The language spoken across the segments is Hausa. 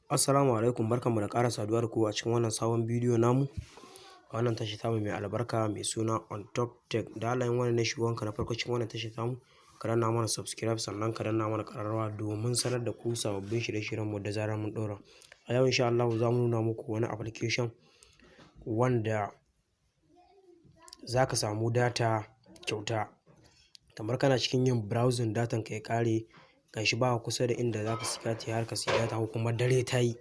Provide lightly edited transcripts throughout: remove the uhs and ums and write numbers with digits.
Assalamu alaikum, barkanmu da ƙara saduwa da ku a cikin wannan sabon bidiyo namu a wannan tashi tamu mai albarka mai suna On Top Tech. Da Allah in wannan ne shigowanka na farko cikin wannan tashi tamu, ka danna mana subscribe sannan ka danna mana ƙararrawa domin sanar da ku sababbin shirye-shiryenmu da zarar mun ɗora. A yau insha Allah za mu nuna muku wani application wanda za ka samu data kyauta. Kamar kana cikin yin browsing datan ka ya ƙare, gashi ba kusa da inda za ka siya ta har ka siya data ko kuma dare ta yi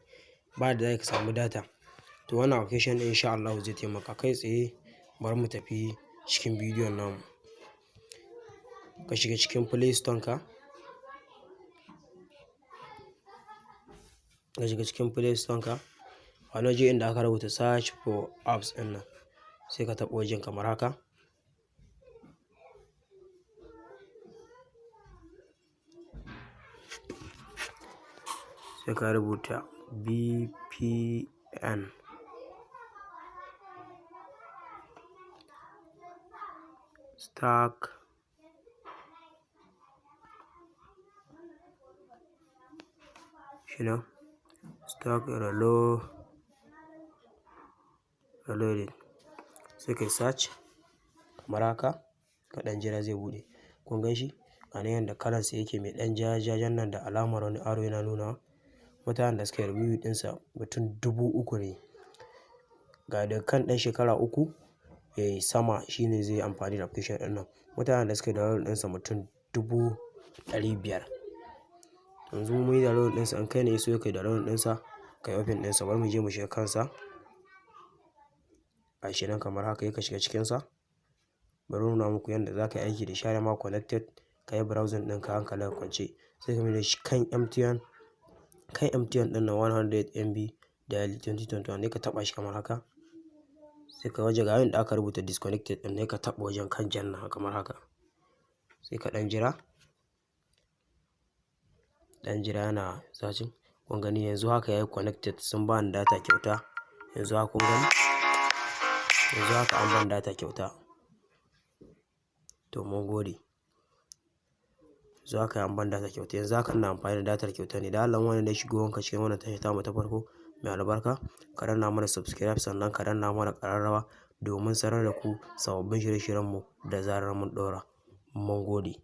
ba da za ka samu data. To wannan application ɗin insha Allah zai taimaka kai tsaye. Bari mu tafi cikin bidiyon namu. Ka shiga cikin Play Store ka. Ka shiga cikin Play Store ka. A wani waje inda aka rubuta search for apps ɗin nan, sai ka taɓa wajen kamar haka. Sai ka rubuta VPN. Stack Stack reloaded. Sai kai search kamar haka, ka ɗan jira zai buɗe. Kun gan shi? A nan yanda kalansa yake mai ɗan jajajen nan da alamar wani arrow yana nuna. Mutanen da suka yi review ɗinsa mutum 3000 ne. Ga daga kan ɗan shekara 3 yayi sama shine zai yi amfani da application ɗin nan. Mutanen da suka yi download ɗinsa mutum 500,000. Yanzu mun yi download ɗinsa, in kai ne so kai download ɗinsa, kai open ɗinsa. Bari mu je mu shiga kansa. A shi nan kamar haka yake shiga cikinsa. Bari nuna muku yadda za ka yi aiki da shi ma connected. Ka yi browsing ɗinka hankalin ka kwance. Sai ka mai da shi kan MTN. Kan MTN ɗin nan 100 MB daily 2021 ne ka taɓa shi kamar haka. Sai ka waje ga yanda aka rubuta disconnected ɗin ne ka taɓa wajen kan janna kamar haka. Sai ka ɗan jira. Ɗan jira yana searching. Kun gani yanzu haka yayi connected, sun ba ni data kyauta. Yanzu haka kun gani? Yanzu haka an ban data kyauta. To mun gode. Yanzu haka an ban data kyauta. Yanzu haka ina amfani da datar kyauta ne. Da Allah wannan ne shigowanka cikin wannan tashi tamu ta farko mai albarka, ka danna mana subscribe sannan ka danna mana ƙararrawa domin sanar da ku sababbin shirye-shiryenmu da zarar mun ɗora. Mun gode.